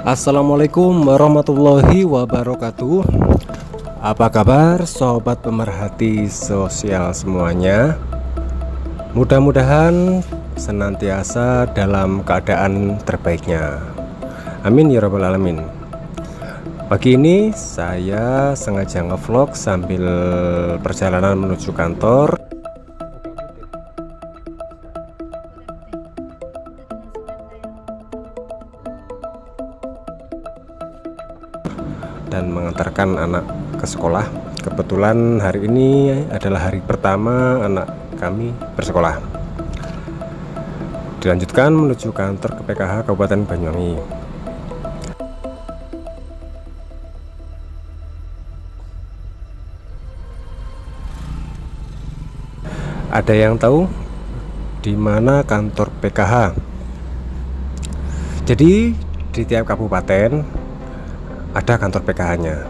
Assalamualaikum warahmatullahi wabarakatuh. Apa kabar sobat pemerhati sosial semuanya? Mudah-mudahan senantiasa dalam keadaan terbaiknya. Amin ya rabbal alamin. Pagi ini saya sengaja ngevlog sambil perjalanan menuju kantor. Dan mengantarkan anak ke sekolah. Kebetulan hari ini adalah hari pertama anak kami bersekolah. Dilanjutkan menuju kantor ke PKH Kabupaten Banyuwangi. Ada yang tahu di mana kantor PKH? Jadi di tiap kabupaten ada kantor PKH-nya.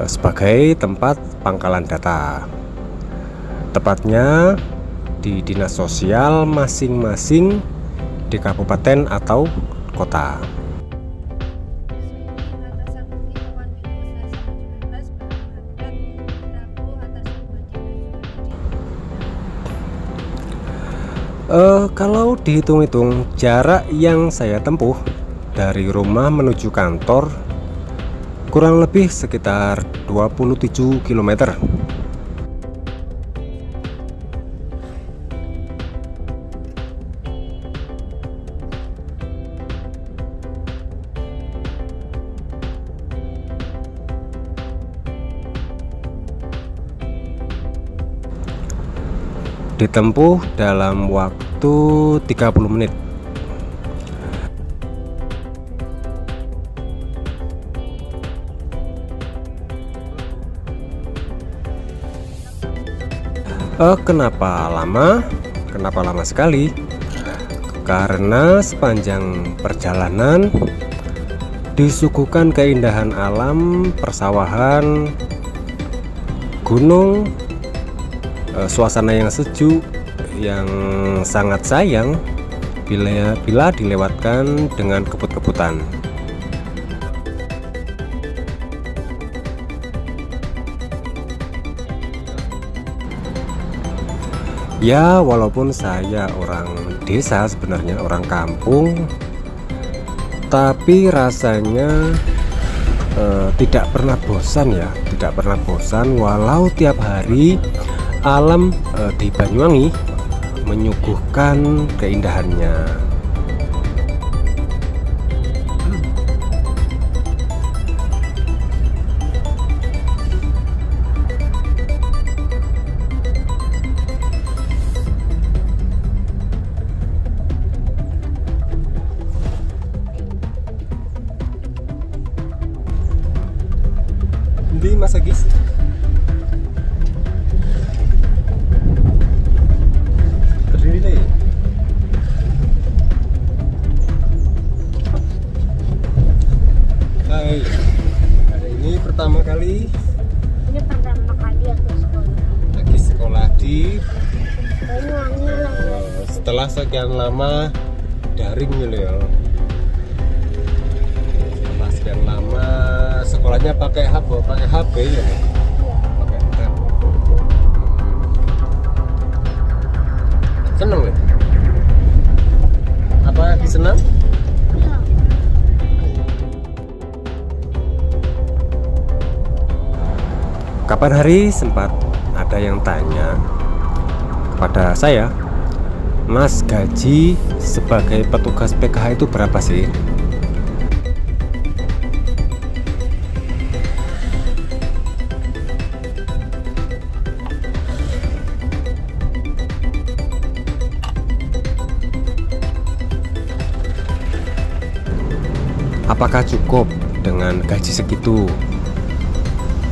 Sebagai tempat pangkalan data, tepatnya di dinas sosial masing-masing di kabupaten atau kota. Kalau dihitung-hitung jarak yang saya tempuh dari rumah menuju kantor kurang lebih sekitar 27 km. Ditempuh dalam waktu 30 menit. Kenapa lama? Kenapa lama sekali? Karena sepanjang perjalanan disuguhkan keindahan alam, persawahan, gunung, suasana yang sejuk, yang sangat sayang bila dilewatkan dengan kebut-kebutan. Ya, walaupun saya orang desa, sebenarnya orang kampung, tapi rasanya tidak pernah bosan ya, tidak pernah bosan walau tiap hari alam di Banyuwangi menyuguhkan keindahannya. Di Mas Agis. Hai, hari ini pertama kali. Ini pertama kali aku sekolah. Lagi sekolah di Banyuwangi lah. setelah sekian lama daring ya. Setelah sekian lama sekolahnya pakai HP ya. Pakai tab. Seneng ya? Apa lagi senang? Iya. Kapan hari sempat ada yang tanya kepada saya, Mas, gaji sebagai petugas PKH itu berapa sih? Apakah cukup dengan gaji segitu?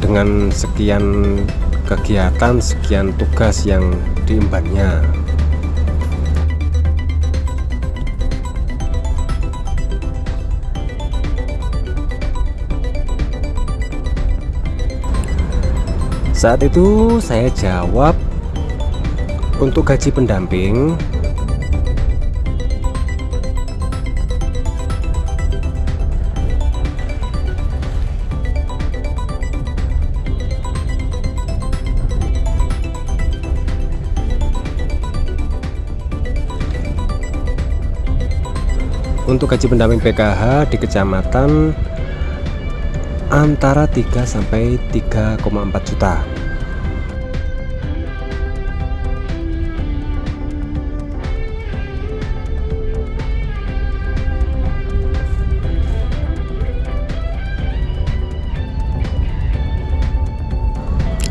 Dengan sekian kegiatan, sekian tugas yang diembannya? Saat itu saya jawab, untuk gaji pendamping PKH di kecamatan antara 3 sampai 3,4 juta.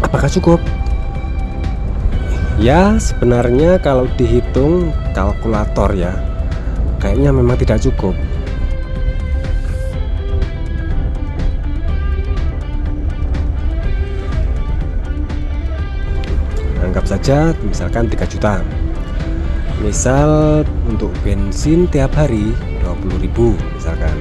Apakah cukup? Ya, sebenarnya kalau dihitung kalkulator ya, kayaknya memang tidak cukup. Anggap saja misalkan 3 juta. Misal untuk bensin tiap hari 20.000 misalkan.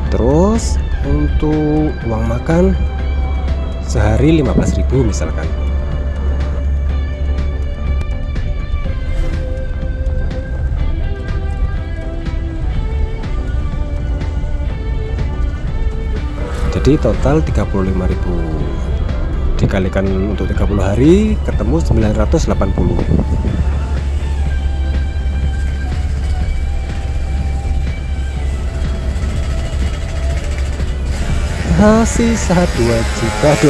Terus untuk uang makan sehari 15.000 misalkan. Jadi total 35.000 dikalikan untuk 30 hari ketemu 980. Sisa 2.020.000.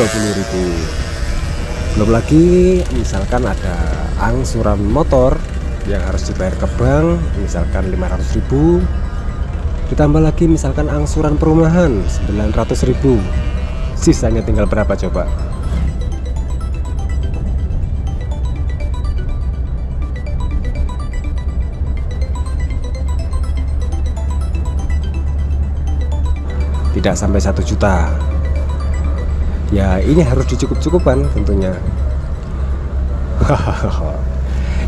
Belum lagi misalkan ada angsuran motor yang harus dibayar ke bank misalkan 500.000, ditambah lagi misalkan angsuran perumahan 900.000. Sisanya tinggal berapa coba? Tidak sampai 1 juta. Ya ini harus dicukup-cukupkan tentunya.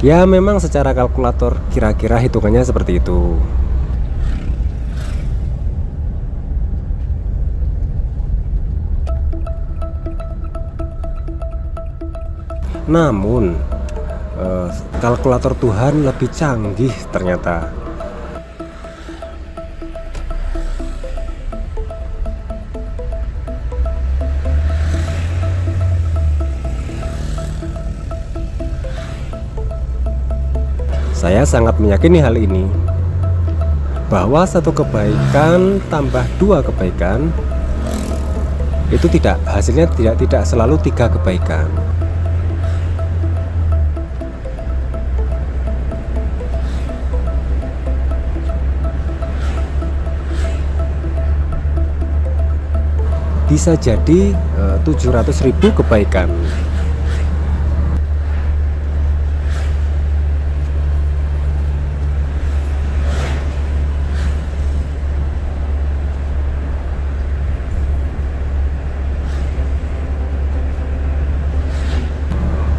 Ya memang secara kalkulator kira-kira hitungannya seperti itu. Namun kalkulator Tuhan lebih canggih ternyata. Saya sangat meyakini hal ini, bahwa satu kebaikan tambah 2 kebaikan itu hasilnya tidak selalu 3 kebaikan. Bisa jadi 700.000 kebaikan.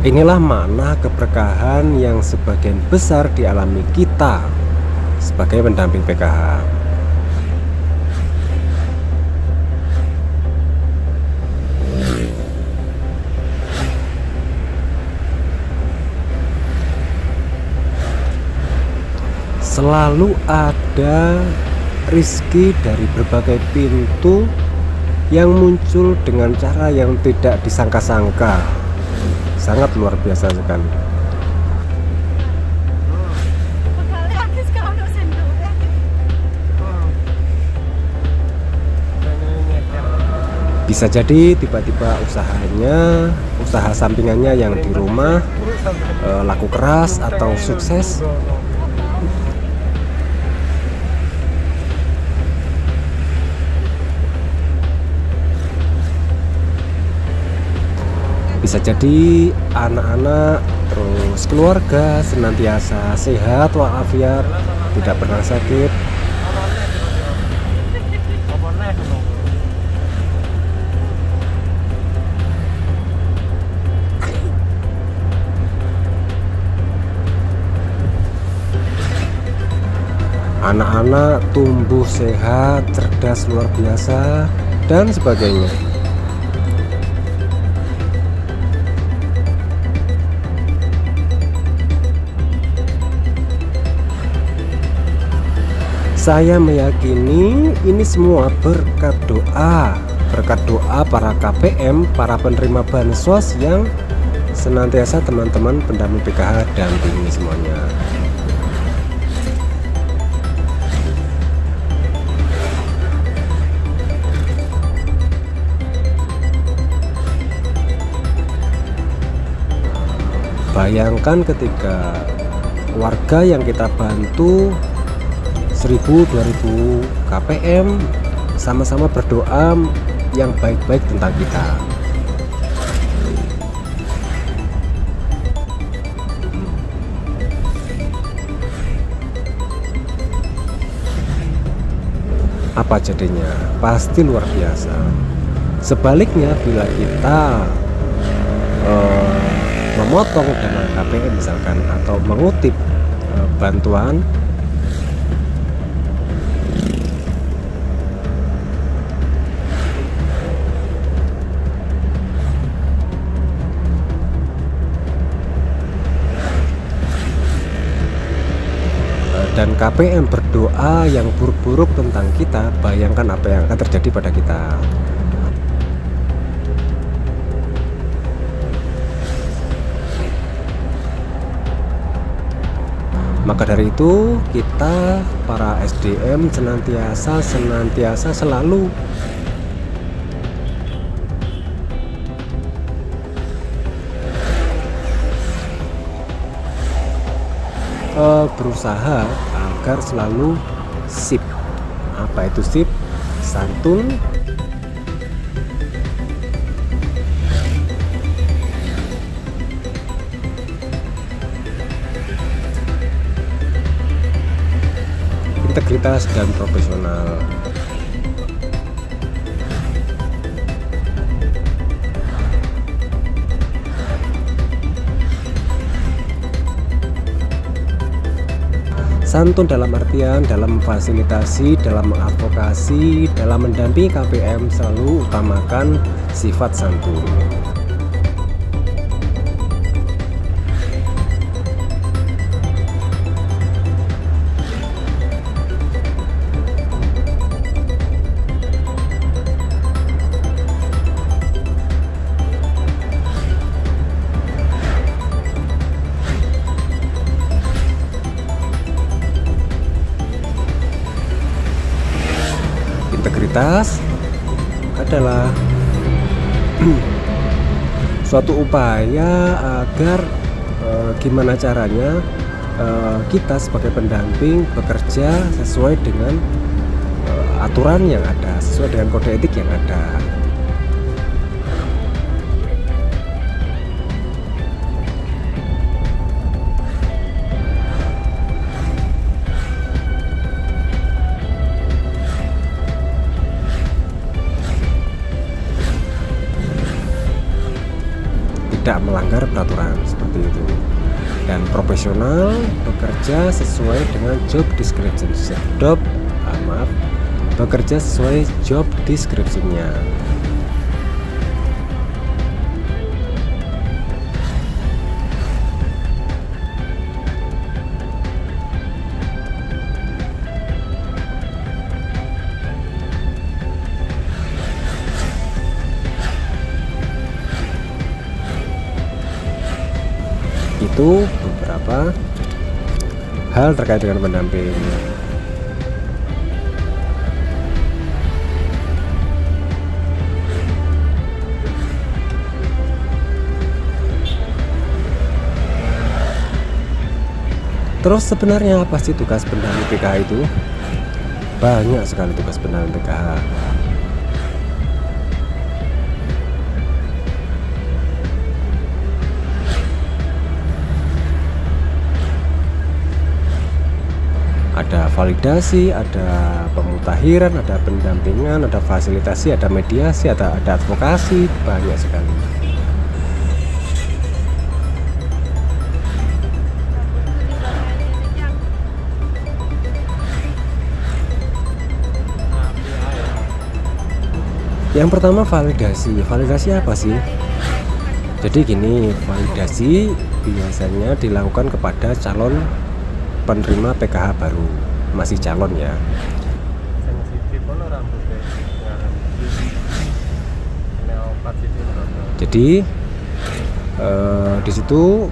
Inilah makna keberkahan yang sebagian besar dialami kita sebagai pendamping PKH. Selalu ada rizki dari berbagai pintu yang muncul dengan cara yang tidak disangka-sangka. Sangat luar biasa sekali. Bisa jadi tiba-tiba usaha sampingannya yang di rumah laku keras atau sukses. Bisa jadi anak-anak terus keluarga senantiasa sehat walafiat, tidak pernah sakit. anak-anak tumbuh sehat, cerdas luar biasa, dan sebagainya. Saya meyakini ini semua berkat doa para KPM, para penerima bansos yang senantiasa teman-teman pendamping PKH dampingi semuanya. Bayangkan ketika warga yang kita bantu 1000-2000 KPM sama-sama berdoa yang baik-baik tentang kita. Apa jadinya? Pasti luar biasa. Sebaliknya, bila kita memotong dana KPM misalkan, atau mengutip bantuan, dan KPM berdoa yang buruk-buruk tentang kita, bayangkan apa yang akan terjadi pada kita. Maka dari itu, kita para SDM senantiasa selalu berusaha agar selalu sip. Apa itu sip? Santun, integritas, dan profesional. Santun dalam artian dalam memfasilitasi, dalam mengadvokasi, dalam mendampingi KPM selalu utamakan sifat santun. Integritas adalah suatu upaya agar gimana caranya kita sebagai pendamping bekerja sesuai dengan aturan yang ada, sesuai dengan kode etik yang ada. Tidak melanggar peraturan seperti itu, dan profesional bekerja sesuai dengan job description. Bekerja sesuai job description-nya. Itu beberapa hal terkait dengan pendamping. Terus sebenarnya apa sih tugas pendamping PKH itu? Banyak sekali tugas pendamping PKH. Ada validasi, ada pemutahiran, ada pendampingan, ada fasilitasi, ada mediasi, ada advokasi, banyak sekali. Yang pertama validasi. Validasi apa sih? Jadi gini, validasi biasanya dilakukan kepada calon penerima PKH baru, masih calon ya. Jadi di situ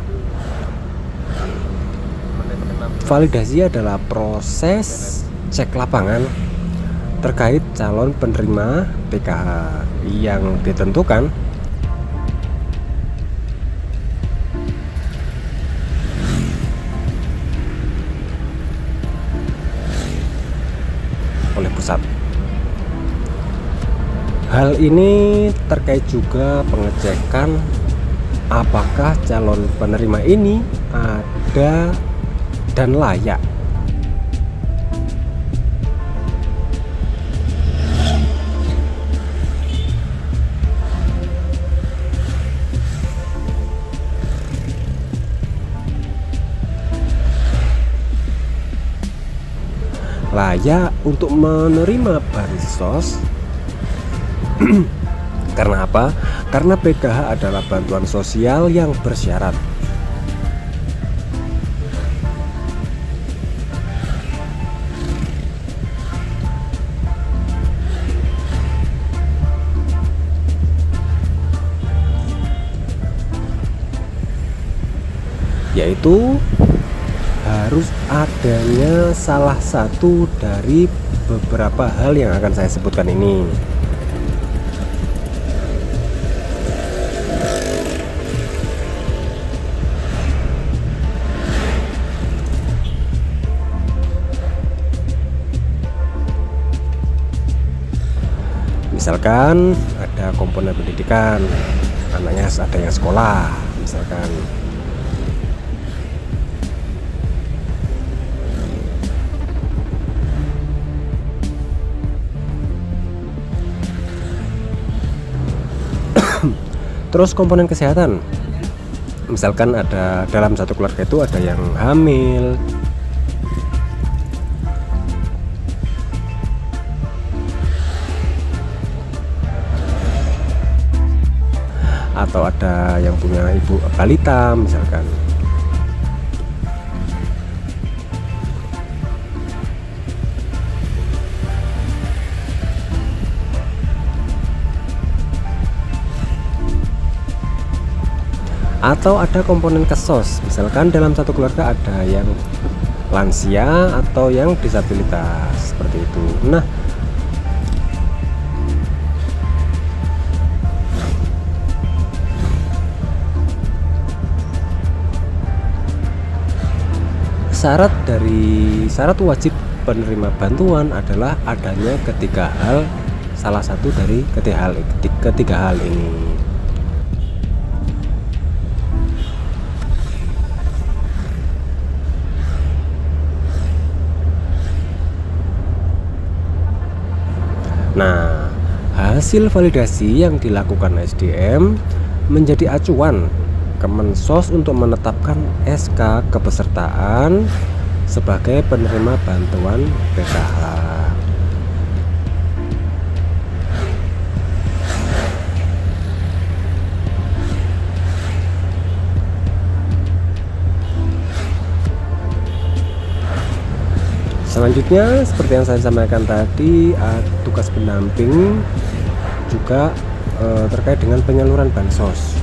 validasi adalah proses cek lapangan terkait calon penerima PKH yang ditentukan oleh pusat. Hal ini terkait juga pengecekan apakah calon penerima ini ada dan layak. Layak untuk menerima bansos. Karena apa? Karena PKH adalah bantuan sosial yang bersyarat. Yaitu harus adanya salah satu dari beberapa hal yang akan saya sebutkan ini. Misalkan ada komponen pendidikan, anaknya ada yang sekolah, misalkan. Terus komponen kesehatan, misalkan ada dalam satu keluarga itu ada yang hamil, atau ada yang punya ibu balita misalkan. Atau ada komponen kesos, misalkan dalam satu keluarga ada yang lansia atau yang disabilitas, seperti itu. Nah, syarat wajib penerima bantuan adalah adanya ketiga hal, salah satu dari ketiga hal ini. Nah, hasil validasi yang dilakukan SDM menjadi acuan Kemensos untuk menetapkan SK kepesertaan sebagai penerima bantuan PKH. Selanjutnya, seperti yang saya sampaikan tadi, tugas pendamping juga terkait dengan penyaluran bansos.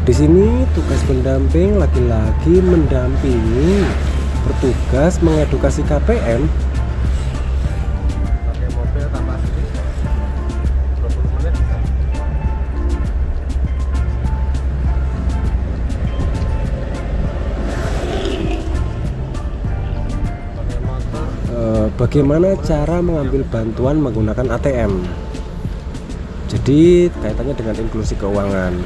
Di sini tugas pendamping laki-laki mendampingi, bertugas mengedukasi KPM. Pakai mobil tambah sedikit 20 menit bisa. Pakai motor Bagaimana cara mengambil bantuan menggunakan ATM? Jadi kaitannya dengan inklusi keuangan.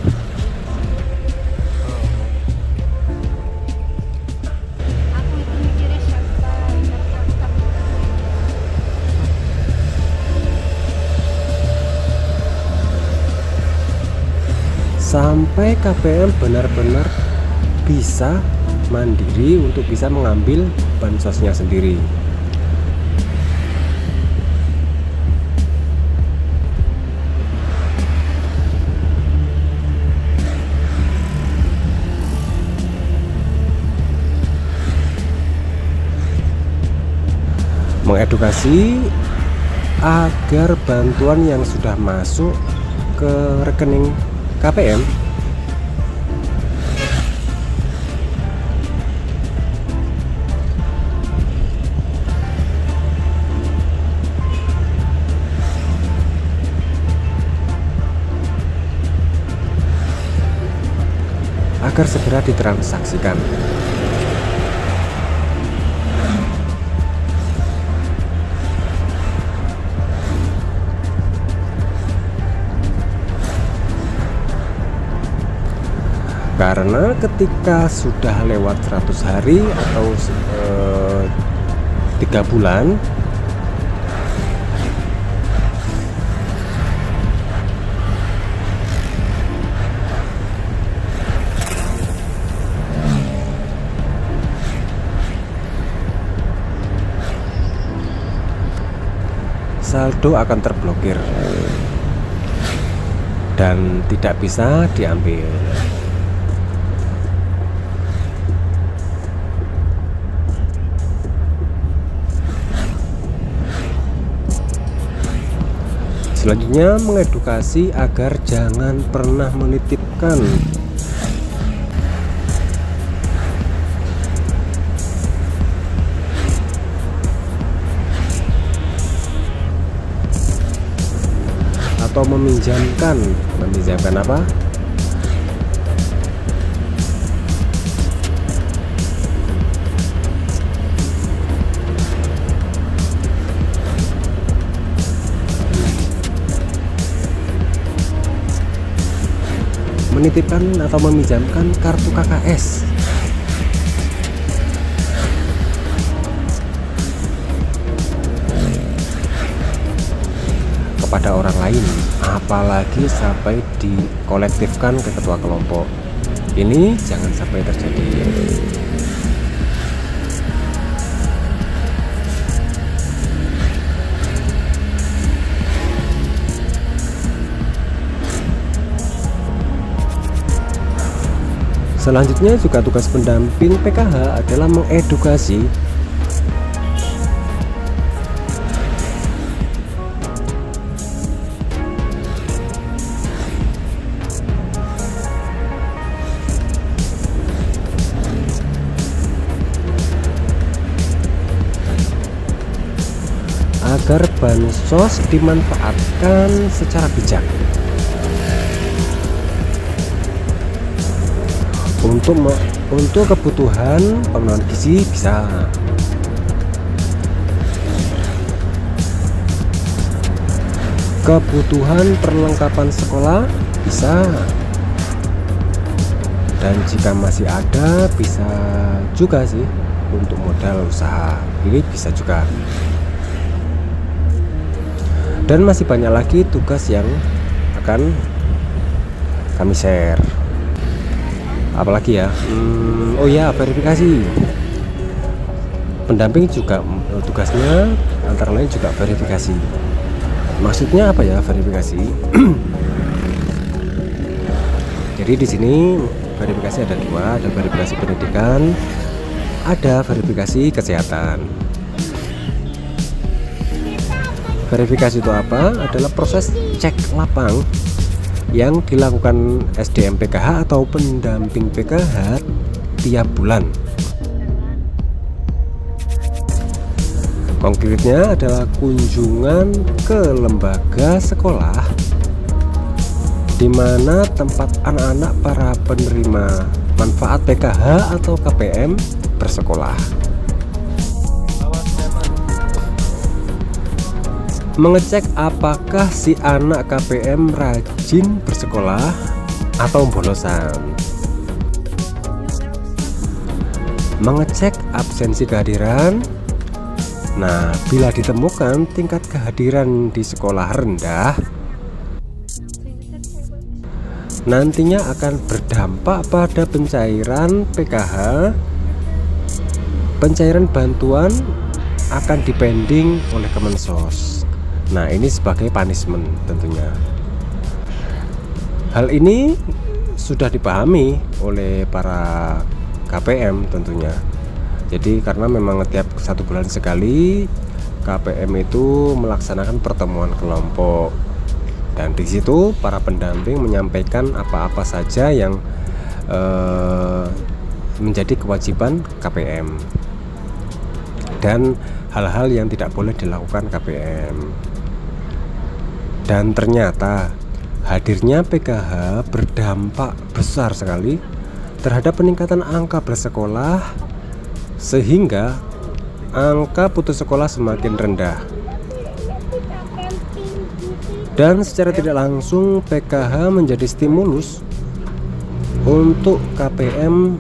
Aku itu mikirnya siapa. sampai KPM benar-benar bisa mandiri untuk bisa mengambil bansosnya sendiri. Mengedukasi agar bantuan yang sudah masuk ke rekening KPM agar segera ditransaksikan. Karena ketika sudah lewat 100 hari atau 3 bulan, saldo akan terblokir dan tidak bisa diambil. Selanjutnya, mengedukasi agar jangan pernah menitipkan atau meminjamkan apa? Menitipkan atau meminjamkan kartu KKS kepada orang lain, apalagi sampai dikolektifkan ke ketua kelompok. Ini jangan sampai terjadi. Selanjutnya juga tugas pendamping PKH adalah mengedukasi agar bansos dimanfaatkan secara bijak. Untuk kebutuhan pemenuhan gizi bisa, kebutuhan perlengkapan sekolah bisa, dan jika masih ada bisa juga sih untuk modal usaha, ini bisa juga. Dan masih banyak lagi tugas yang akan kami share. Apalagi ya, oh ya, verifikasi. Pendamping juga tugasnya antara lain juga verifikasi. Maksudnya apa ya verifikasi? Jadi di sini verifikasi ada dua, ada verifikasi pendidikan, ada verifikasi kesehatan. Verifikasi itu apa? Adalah proses cek lapang yang dilakukan SDM PKH atau pendamping PKH tiap bulan. Konkretnya adalah kunjungan ke lembaga sekolah di mana tempat anak-anak para penerima manfaat PKH atau KPM bersekolah. Mengecek apakah si anak KPM rajin bersekolah atau bolosan. Mengecek absensi kehadiran. Nah, bila ditemukan tingkat kehadiran di sekolah rendah, nantinya akan berdampak pada pencairan PKH. Pencairan bantuan akan dipending oleh Kemensos. Nah, ini sebagai punishment tentunya. Hal ini sudah dipahami oleh para KPM tentunya. Jadi karena memang setiap 1 bulan sekali KPM itu melaksanakan pertemuan kelompok, dan di situ para pendamping menyampaikan apa-apa saja yang menjadi kewajiban KPM dan hal-hal yang tidak boleh dilakukan KPM. Dan ternyata hadirnya PKH berdampak besar sekali terhadap peningkatan angka bersekolah, sehingga angka putus sekolah semakin rendah. Dan secara tidak langsung PKH menjadi stimulus untuk KPM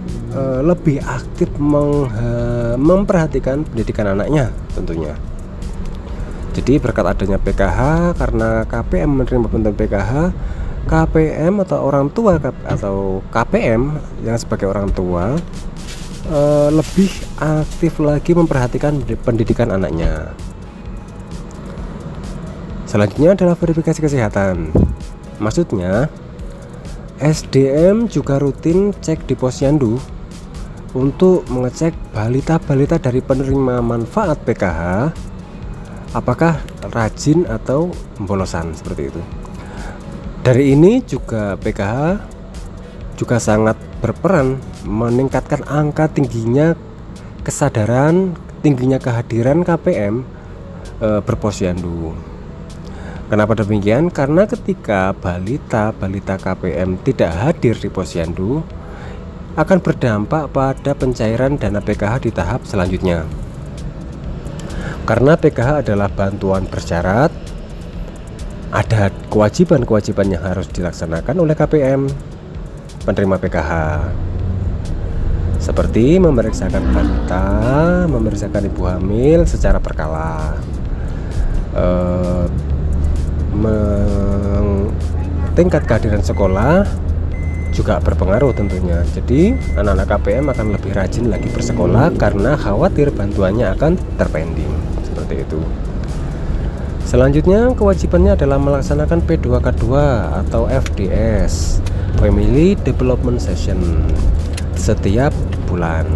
lebih aktif memperhatikan pendidikan anaknya tentunya. Jadi berkat adanya PKH, karena KPM menerima bantuan PKH, KPM atau orang tua atau KPM yang sebagai orang tua lebih aktif lagi memperhatikan pendidikan anaknya. Selanjutnya adalah verifikasi kesehatan. Maksudnya SDM juga rutin cek di posyandu untuk mengecek balita-balita dari penerima manfaat PKH apakah rajin atau pembolosan, seperti itu. Dari ini juga PKH juga sangat berperan meningkatkan angka tingginya kesadaran, tingginya kehadiran KPM berposyandu. Kenapa demikian? Karena ketika balita KPM tidak hadir di posyandu, akan berdampak pada pencairan dana PKH di tahap selanjutnya. Karena PKH adalah bantuan bersyarat, ada kewajiban-kewajiban yang harus dilaksanakan oleh KPM penerima PKH, seperti memeriksakan balita, memeriksakan ibu hamil secara berkala, tingkat kehadiran sekolah juga berpengaruh tentunya. Jadi anak-anak KPM akan lebih rajin lagi bersekolah karena khawatir bantuannya akan terpending, seperti itu. Selanjutnya kewajibannya adalah melaksanakan P2K2 atau FDS, Family Development Session, setiap bulan.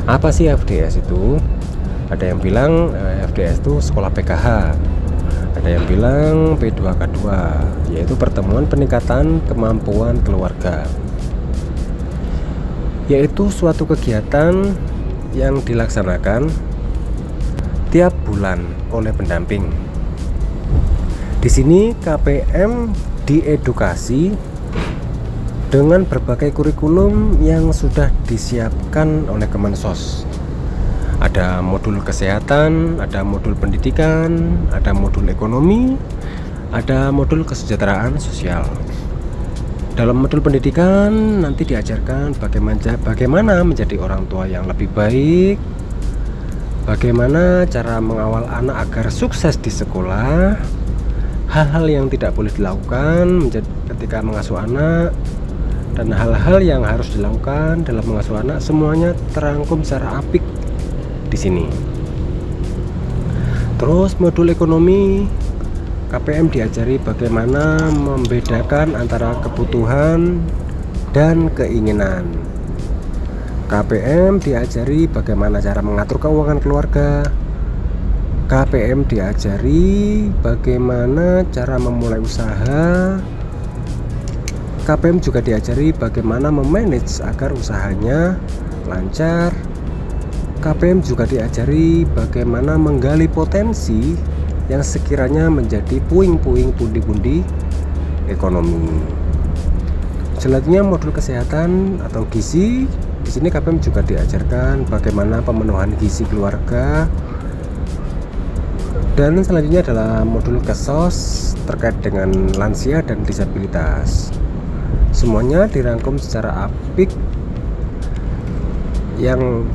Apa sih FDS itu? Ada yang bilang FDS itu sekolah PKH, ada yang bilang P2K2, yaitu pertemuan peningkatan kemampuan keluarga, yaitu suatu kegiatan yang dilaksanakan tiap bulan oleh pendamping. Di sini KPM diedukasi dengan berbagai kurikulum yang sudah disiapkan oleh Kemensos. Ada modul kesehatan, ada modul pendidikan, ada modul ekonomi, ada modul kesejahteraan sosial. Dalam modul pendidikan nanti diajarkan bagaimana menjadi orang tua yang lebih baik, bagaimana cara mengawal anak agar sukses di sekolah, hal-hal yang tidak boleh dilakukan ketika mengasuh anak, dan hal-hal yang harus dilakukan dalam mengasuh anak, semuanya terangkum secara apik di sini. Terus modul ekonomi, KPM diajari bagaimana membedakan antara kebutuhan dan keinginan. KPM diajari bagaimana cara mengatur keuangan keluarga. KPM diajari bagaimana cara memulai usaha. KPM juga diajari bagaimana memanage agar usahanya lancar. KPM juga diajari bagaimana menggali potensi yang sekiranya menjadi puing-puing pundi-pundi ekonomi. Selanjutnya modul kesehatan atau gizi. Di sini KPM juga diajarkan bagaimana pemenuhan gizi keluarga. Dan selanjutnya adalah modul kesos terkait dengan lansia dan disabilitas. Semuanya dirangkum secara apik yang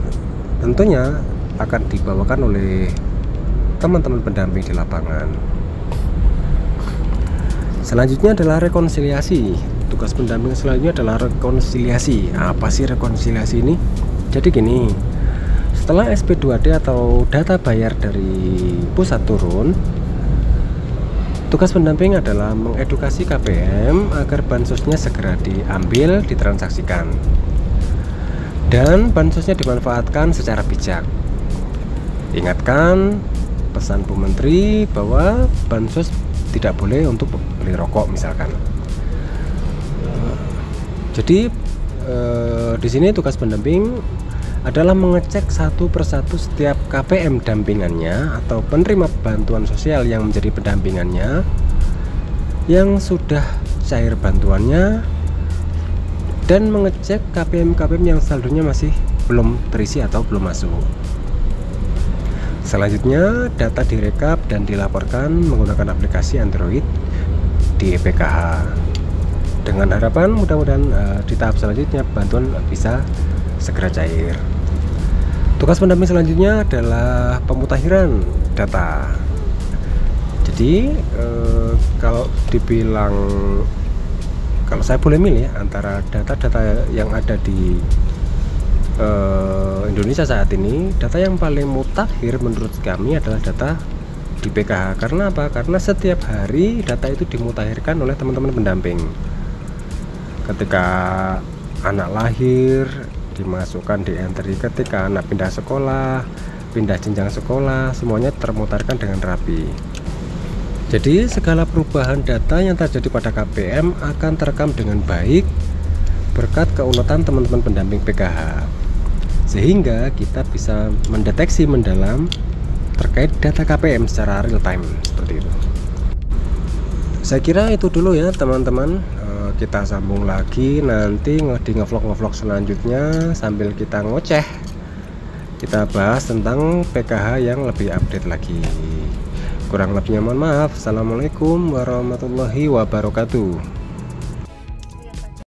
tentunya akan dibawakan oleh teman-teman pendamping di lapangan. Selanjutnya adalah rekonsiliasi. tugas pendamping selanjutnya adalah rekonsiliasi. Apa sih rekonsiliasi ini? Jadi gini, setelah SP2D atau data bayar dari pusat turun, tugas pendamping adalah mengedukasi KPM agar bansosnya segera diambil, ditransaksikan, dan bansosnya dimanfaatkan secara bijak. Ingatkan pesan Bu Menteri bahwa bansos tidak boleh untuk beli rokok misalkan. Jadi di sini tugas pendamping adalah mengecek satu persatu setiap KPM dampingannya atau penerima bantuan sosial yang menjadi pendampingannya yang sudah cair bantuannya, dan mengecek KPM-KPM yang saldonya masih belum terisi atau belum masuk. Selanjutnya data direkap dan dilaporkan menggunakan aplikasi Android di EPKH, dengan harapan mudah-mudahan di tahap selanjutnya bantuan bisa segera cair. Tugas pendamping selanjutnya adalah pemutakhiran data. Jadi kalau dibilang, kalau saya boleh milih antara data-data yang ada di Indonesia saat ini, data yang paling mutakhir menurut kami adalah data di PKH. Karena apa? Karena setiap hari data itu dimutakhirkan oleh teman-teman pendamping. Ketika anak lahir dimasukkan di entry, ketika anak pindah sekolah, pindah jenjang sekolah, semuanya termutarkan dengan rapi. Jadi segala perubahan data yang terjadi pada KPM akan terekam dengan baik berkat keuletan teman-teman pendamping PKH, sehingga kita bisa mendeteksi mendalam terkait data KPM secara real time seperti itu. Saya kira itu dulu ya teman-teman. Kita sambung lagi nanti di ngevlog selanjutnya sambil kita ngoceh. Kita bahas tentang PKH yang lebih update lagi. Kurang lebihnya mohon maaf. Assalamualaikum warahmatullahi wabarakatuh.